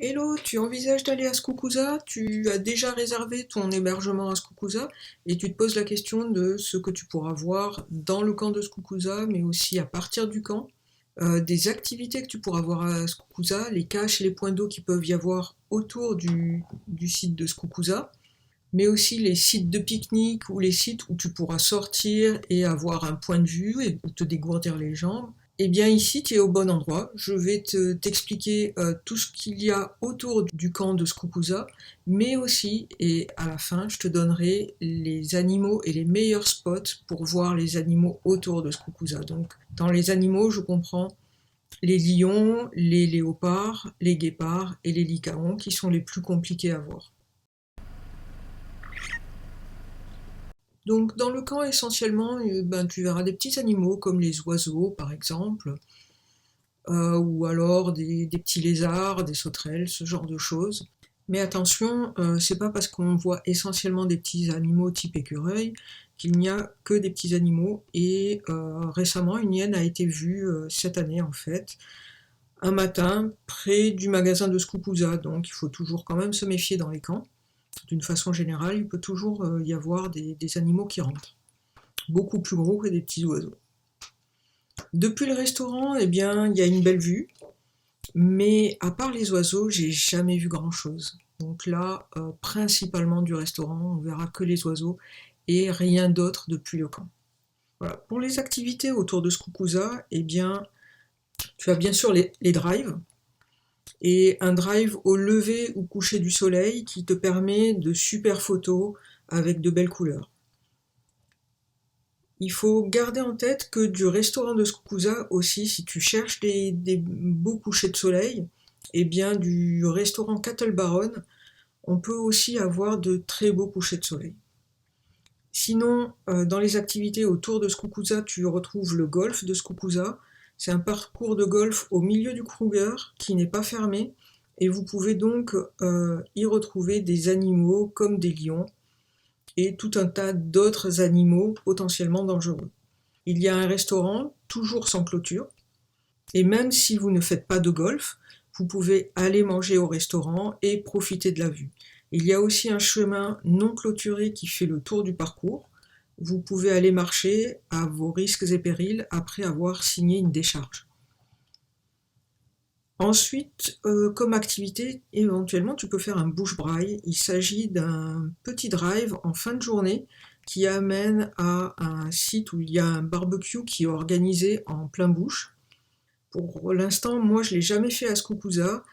Hello, tu envisages d'aller à Skukuza? Tu as déjà réservé ton hébergement à Skukuza et tu te poses la question de ce que tu pourras voir dans le camp de Skukuza, mais aussi à partir du camp, des activités que tu pourras voir à Skukuza, les caches et les points d'eau qui peuvent y avoir autour du site de Skukuza, mais aussi les sites de pique-nique ou les sites où tu pourras sortir et avoir un point de vue et te dégourdir les jambes. Eh bien ici, tu es au bon endroit. Je vais t'expliquer tout ce qu'il y a autour du camp de Skukuza, mais aussi, et à la fin, je te donnerai les animaux et les meilleurs spots pour voir les animaux autour de Skukuza. Donc, dans les animaux, je comprends les lions, les léopards, les guépards et les lycaons qui sont les plus compliqués à voir. Donc dans le camp essentiellement, tu verras des petits animaux comme les oiseaux par exemple, ou alors des petits lézards, des sauterelles, ce genre de choses. Mais attention, c'est pas parce qu'on voit essentiellement des petits animaux type écureuil qu'il n'y a que des petits animaux. Et récemment, une hyène a été vue cette année en fait, un matin près du magasin de Skukuza. Donc il faut toujours quand même se méfier dans les camps. D'une façon générale, il peut toujours y avoir des animaux qui rentrent, beaucoup plus gros que des petits oiseaux. Depuis le restaurant, eh bien, il y a une belle vue, mais à part les oiseaux, j'ai jamais vu grand-chose. Donc là, principalement du restaurant, on verra que les oiseaux et rien d'autre depuis le camp. Voilà. Pour les activités autour de Skukuza, eh bien, tu as bien sûr les drives, et un drive au lever ou coucher du soleil qui te permet de super photos avec de belles couleurs. Il faut garder en tête que du restaurant de Skukuza aussi, si tu cherches des beaux couchers de soleil, eh bien du restaurant Cattle Baron, on peut aussi avoir de très beaux couchers de soleil. Sinon, dans les activités autour de Skukuza, tu retrouves le golf de Skukuza. C'est un parcours de golf au milieu du Kruger qui n'est pas fermé et vous pouvez donc y retrouver des animaux comme des lions et tout un tas d'autres animaux potentiellement dangereux. Il y a un restaurant, toujours sans clôture, et même si vous ne faites pas de golf, vous pouvez aller manger au restaurant et profiter de la vue. Il y a aussi un chemin non clôturé qui fait le tour du parcours. Vous pouvez aller marcher à vos risques et périls après avoir signé une décharge. Ensuite, comme activité, éventuellement, tu peux faire un bush-braai. Il s'agit d'un petit drive en fin de journée qui amène à un site où il y a un barbecue qui est organisé en plein bush. Pour l'instant, moi, je ne l'ai jamais fait à Skukuza,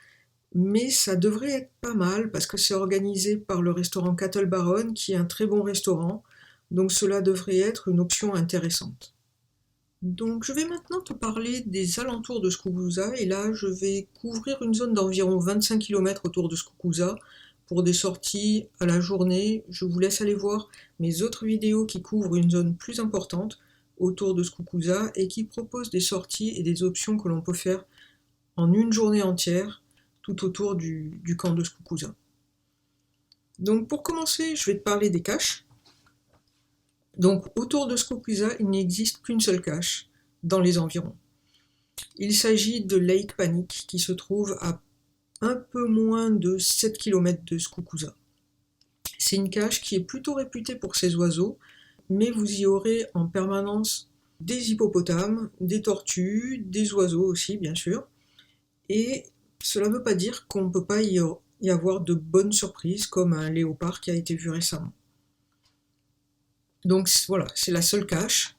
mais ça devrait être pas mal parce que c'est organisé par le restaurant Cattle Baron, qui est un très bon restaurant. Donc cela devrait être une option intéressante. Donc je vais maintenant te parler des alentours de Skukuza et là je vais couvrir une zone d'environ 25 km autour de Skukuza pour des sorties à la journée. Je vous laisse aller voir mes autres vidéos qui couvrent une zone plus importante autour de Skukuza et qui proposent des sorties et des options que l'on peut faire en une journée entière tout autour du camp de Skukuza. Donc pour commencer, je vais te parler des caches. Donc autour de Skukuza, il n'existe qu'une seule cache dans les environs. Il s'agit de Lake Panic qui se trouve à un peu moins de 7 km de Skukuza. C'est une cache qui est plutôt réputée pour ses oiseaux, mais vous y aurez en permanence des hippopotames, des tortues, des oiseaux aussi bien sûr, et cela ne veut pas dire qu'on ne peut pas y avoir de bonnes surprises comme un léopard qui a été vu récemment. Donc voilà, c'est la seule cache.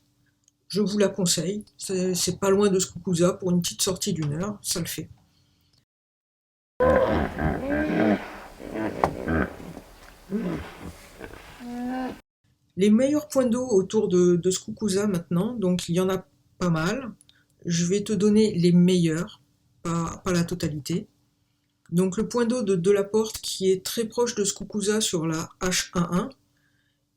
Je vous la conseille. C'est pas loin de Skukuza pour une petite sortie d'une heure, ça le fait. Les meilleurs points d'eau autour de Skukuza maintenant, donc il y en a pas mal. Je vais te donner les meilleurs, pas la totalité. Donc le point d'eau de la Porte qui est très proche de Skukuza sur la H11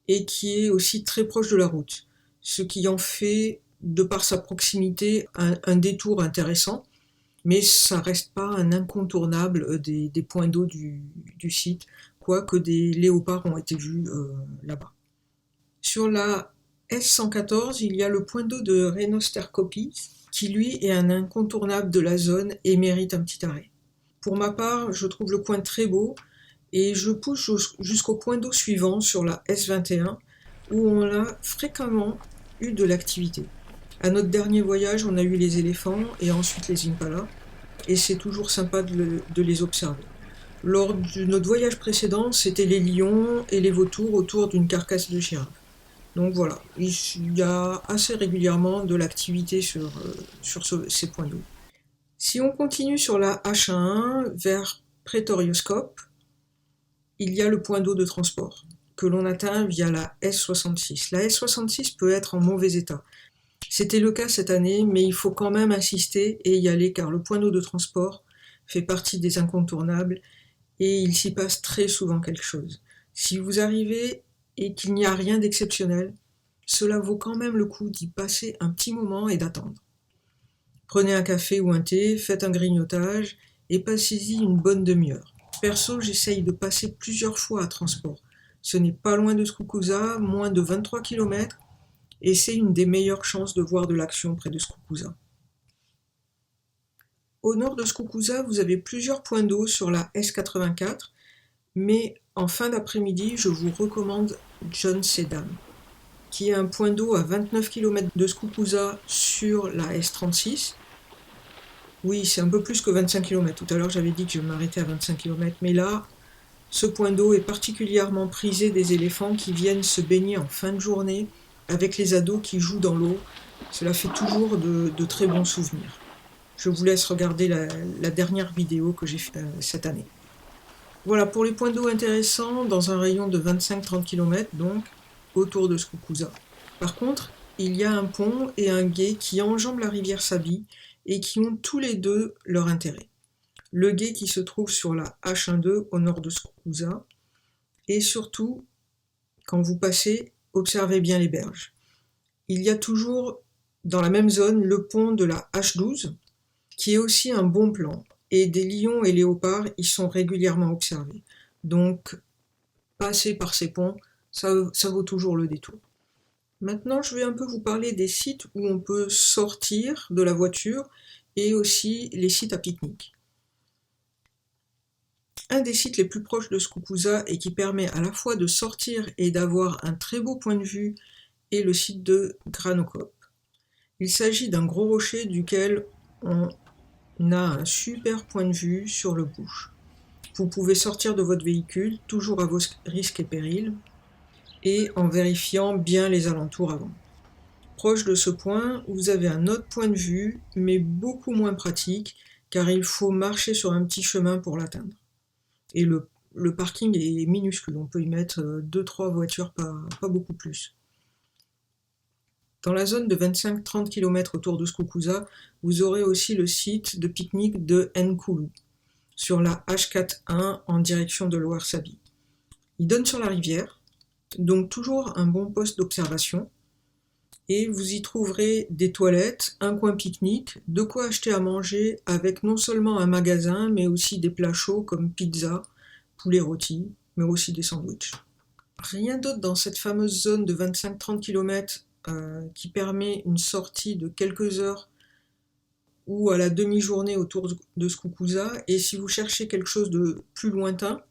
et qui est aussi très proche de la route. Ce qui en fait, de par sa proximité, un détour intéressant, mais ça reste pas un incontournable des points d'eau du site, quoique des léopards ont été vus là-bas. Sur la S114, il y a le point d'eau de Renosterkopis, qui lui est un incontournable de la zone et mérite un petit arrêt. Pour ma part, je trouve le coin très beau et je pousse jusqu'au point d'eau suivant sur la S21 où on a fréquemment eu de l'activité. À notre dernier voyage, on a eu les éléphants et ensuite les impalas et c'est toujours sympa de les observer. Lors de notre voyage précédent, c'était les lions et les vautours autour d'une carcasse de girafe. Donc voilà, il y a assez régulièrement de l'activité sur ces points d'eau. Si on continue sur la H1 vers Pretorioscope, il y a le point d'eau de transport que l'on atteint via la S66. La S66 peut être en mauvais état. C'était le cas cette année, mais il faut quand même insister et y aller car le point d'eau de transport fait partie des incontournables et il s'y passe très souvent quelque chose. Si vous arrivez et qu'il n'y a rien d'exceptionnel, cela vaut quand même le coup d'y passer un petit moment et d'attendre. Prenez un café ou un thé, faites un grignotage et passez-y une bonne demi-heure. Perso, j'essaye de passer plusieurs fois à transport. Ce n'est pas loin de Skukuza, moins de 23 km, et c'est une des meilleures chances de voir de l'action près de Skukuza. Au nord de Skukuza, vous avez plusieurs points d'eau sur la S84, mais en fin d'après-midi, je vous recommande John Sedam, qui est un point d'eau à 29 km de Skukuza sur la S36. Oui, c'est un peu plus que 25 km. Tout à l'heure, j'avais dit que je m'arrêtais à 25 km, mais là, ce point d'eau est particulièrement prisé des éléphants qui viennent se baigner en fin de journée avec les ados qui jouent dans l'eau. Cela fait toujours de très bons souvenirs. Je vous laisse regarder la dernière vidéo que j'ai faite cette année. Voilà pour les points d'eau intéressants dans un rayon de 25-30 km, donc autour de Skukuza. Par contre, il y a un pont et un gué qui enjambent la rivière Sabi et qui ont tous les deux leur intérêt. Le gué qui se trouve sur la H12 au nord de Skukuza et surtout, quand vous passez, observez bien les berges. Il y a toujours dans la même zone le pont de la H12 qui est aussi un bon plan et des lions et léopards y sont régulièrement observés. Donc, passer par ces ponts, ça vaut toujours le détour. Maintenant, je vais un peu vous parler des sites où on peut sortir de la voiture et aussi les sites à pique-nique. Un des sites les plus proches de Skukuza et qui permet à la fois de sortir et d'avoir un très beau point de vue est le site de Granokop. Il s'agit d'un gros rocher duquel on a un super point de vue sur le bush. Vous pouvez sortir de votre véhicule, toujours à vos risques et périls, et en vérifiant bien les alentours avant. Proche de ce point, vous avez un autre point de vue, mais beaucoup moins pratique, car il faut marcher sur un petit chemin pour l'atteindre. Et le parking est minuscule, on peut y mettre 2-3 voitures, pas beaucoup plus. Dans la zone de 25-30 km autour de Skukuza, vous aurez aussi le site de pique-nique de Nkulu, sur la H41 en direction de Lower Sabi. Il donne sur la rivière, donc toujours un bon poste d'observation, et vous y trouverez des toilettes, un coin pique-nique, de quoi acheter à manger avec non seulement un magasin, mais aussi des plats chauds comme pizza, poulet rôti, mais aussi des sandwichs. Rien d'autre dans cette fameuse zone de 25-30 km qui permet une sortie de quelques heures ou à la demi-journée autour de Skukuza. Et si vous cherchez quelque chose de plus lointain,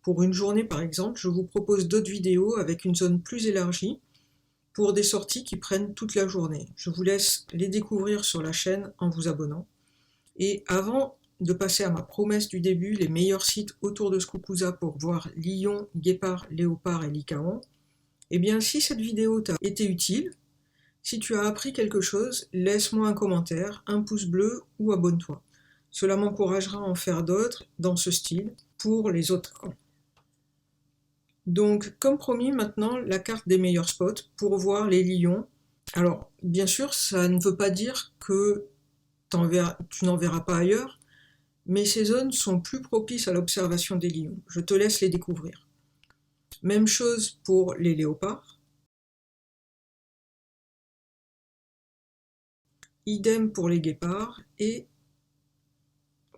pour une journée par exemple, je vous propose d'autres vidéos avec une zone plus élargie pour des sorties qui prennent toute la journée. Je vous laisse les découvrir sur la chaîne en vous abonnant. Et avant de passer à ma promesse du début, les meilleurs sites autour de Skukuza pour voir lions, guépards, léopards et lycaons, eh bien, si cette vidéo t'a été utile, si tu as appris quelque chose, laisse-moi un commentaire, un pouce bleu ou abonne-toi. Cela m'encouragera à en faire d'autres dans ce style pour les autres camps. Donc, comme promis, maintenant, la carte des meilleurs spots pour voir les lions. Alors, bien sûr, ça ne veut pas dire que tu n'en verras pas ailleurs, mais ces zones sont plus propices à l'observation des lions. Je te laisse les découvrir. Même chose pour les léopards. Idem pour les guépards. Et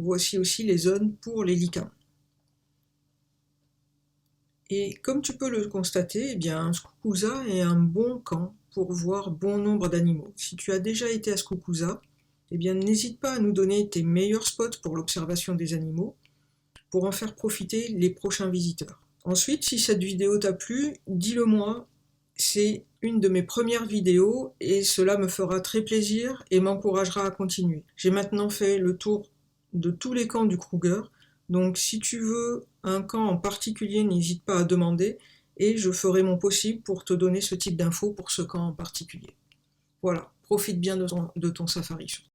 voici aussi les zones pour les lycaons. Et comme tu peux le constater, eh bien, Skukuza est un bon camp pour voir bon nombre d'animaux. Si tu as déjà été à Skukuza, eh bien n'hésite pas à nous donner tes meilleurs spots pour l'observation des animaux, pour en faire profiter les prochains visiteurs. Ensuite, si cette vidéo t'a plu, dis-le moi, c'est une de mes premières vidéos et cela me fera très plaisir et m'encouragera à continuer. J'ai maintenant fait le tour de tous les camps du Kruger, donc si tu veux un camp en particulier, n'hésite pas à demander et je ferai mon possible pour te donner ce type d'infos pour ce camp en particulier. Voilà, profite bien de ton safari.